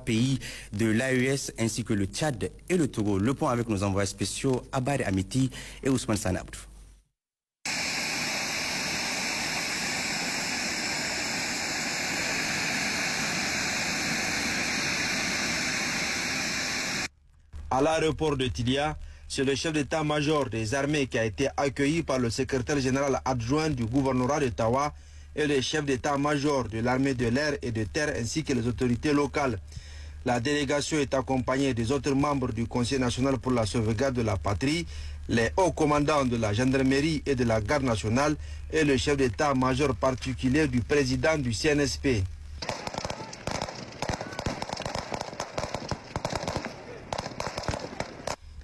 pays de l'AES ainsi que le Tchad et le Togo. Le point avec nos envoyés spéciaux Abad Amiti et Ousmane Sanabdou. À l'aéroport de Tilia, c'est le chef d'état-major des armées qui a été accueilli par le secrétaire général adjoint du gouvernorat de Tawa et le chef d'état-major de l'armée de l'air et de terre ainsi que les autorités locales. La délégation est accompagnée des autres membres du Conseil national pour la sauvegarde de la patrie, les hauts commandants de la gendarmerie et de la garde nationale et le chef d'état-major particulier du président du CNSP.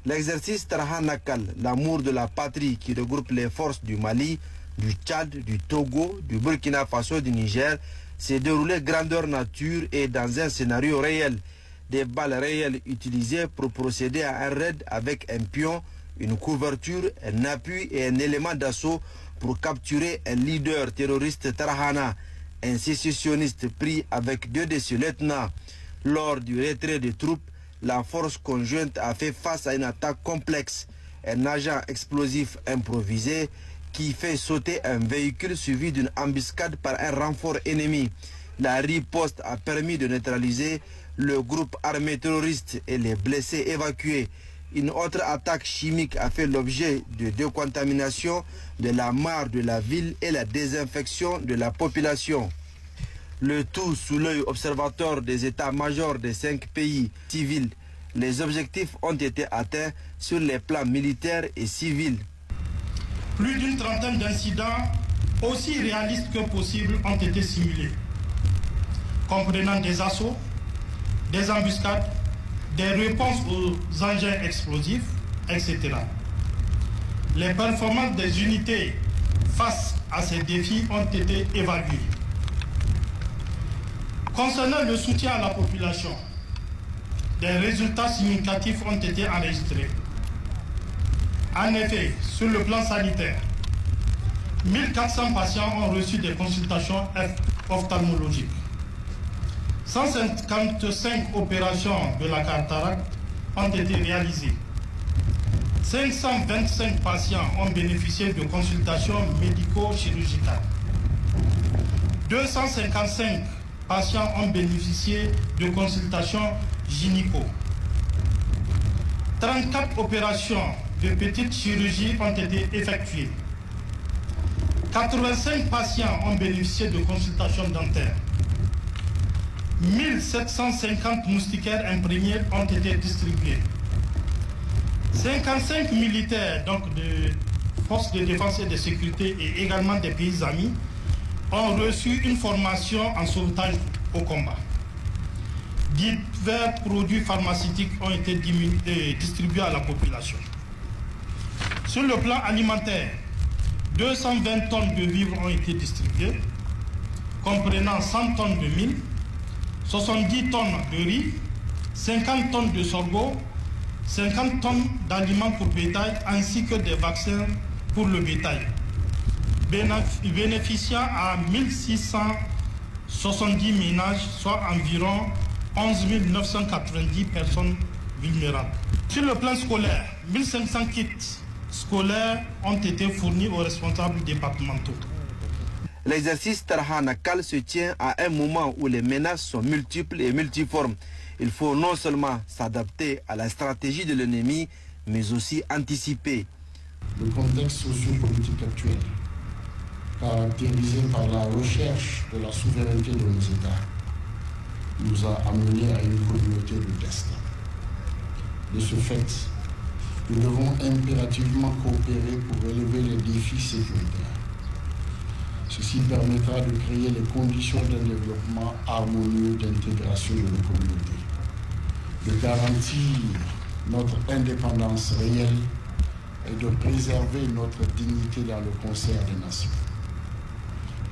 L'exercice Taraha Nakal, l'amour de la patrie qui regroupe les forces du Mali, du Tchad, du Togo, du Burkina Faso et du Niger, s'est déroulé grandeur nature et dans un scénario réel. Des balles réelles utilisées pour procéder à un raid avec un pion, une couverture, un appui et un élément d'assaut pour capturer un leader terroriste Tarahana, un sécessionniste pris avec 2 de ses lieutenants. Lors du retrait des troupes, la force conjointe a fait face à une attaque complexe. Un agent explosif improvisé qui fait sauter un véhicule suivi d'une embuscade par un renfort ennemi. La riposte a permis de neutraliser le groupe armé terroriste et les blessés évacués. Une autre attaque chimique a fait l'objet de décontamination de la mare de la ville et la désinfection de la population. Le tout sous l'œil observateur des états-majors des 5 pays civils. Les objectifs ont été atteints sur les plans militaires et civils. Plus d'une trentaine d'incidents, aussi réalistes que possible, ont été simulés, comprenant des assauts, des embuscades, des réponses aux engins explosifs, etc. Les performances des unités face à ces défis ont été évaluées. Concernant le soutien à la population, des résultats significatifs ont été enregistrés. En effet, sur le plan sanitaire, 1400 patients ont reçu des consultations ophtalmologiques. 155 opérations de la cataracte ont été réalisées. 525 patients ont bénéficié de consultations médico-chirurgicales. 255 patients ont bénéficié de consultations gynéco. 34 opérations de petite chirurgie ont été effectuées. 85 patients ont bénéficié de consultations dentaires. 1750 moustiquaires imprégnés ont été distribués. 55 militaires, donc de forces de défense et de sécurité et également des pays amis, ont reçu une formation en sauvetage au combat. Divers produits pharmaceutiques ont été distribués à la population. Sur le plan alimentaire, 220 tonnes de vivres ont été distribuées, comprenant 100 tonnes de mil, 70 tonnes de riz, 50 tonnes de sorgho, 50 tonnes d'aliments pour bétail ainsi que des vaccins pour le bétail, bénéficiant à 1670 ménages, soit environ 11 990 personnes vulnérables. Sur le plan scolaire, 1500 kits scolaires ont été fournis aux responsables départementaux. L'exercice Taraha Nakal se tient à un moment où les menaces sont multiples et multiformes. Il faut non seulement s'adapter à la stratégie de l'ennemi, mais aussi anticiper. Le contexte sociopolitique actuel, caractérisé par la recherche de la souveraineté de nos États, nous a amenés à une communauté de destin. De ce fait, nous devons impérativement coopérer pour relever les défis sécuritaires. Ceci permettra de créer les conditions d'un développement harmonieux d'intégration de nos communautés, de garantir notre indépendance réelle et de préserver notre dignité dans le concert des nations.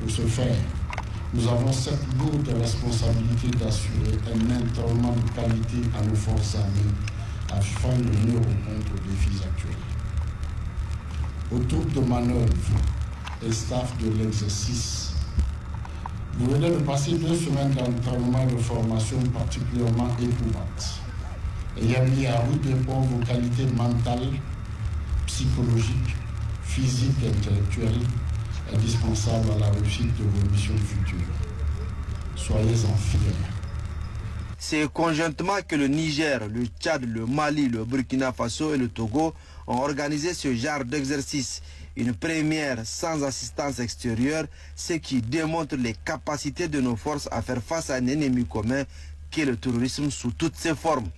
Pour ce faire, nous avons cette lourde responsabilité d'assurer un entraînement de qualité à nos forces armées afin de mieux répondre aux défis actuels. Aux troupes de manœuvre et staff de l'exercice, Vous venez de passer 2 semaines d'entraînement et de formation particulièrement éprouvantes, ayant mis à rude épreuve vos qualités mentales, psychologiques, physiques et intellectuelles indispensables à la réussite de vos missions futures. Soyez-en fiers. C'est conjointement que le Niger, le Tchad, le Mali, le Burkina Faso et le Togo ont organisé ce genre d'exercice. Une première sans assistance extérieure, ce qui démontre les capacités de nos forces à faire face à un ennemi commun qui est le terrorisme sous toutes ses formes.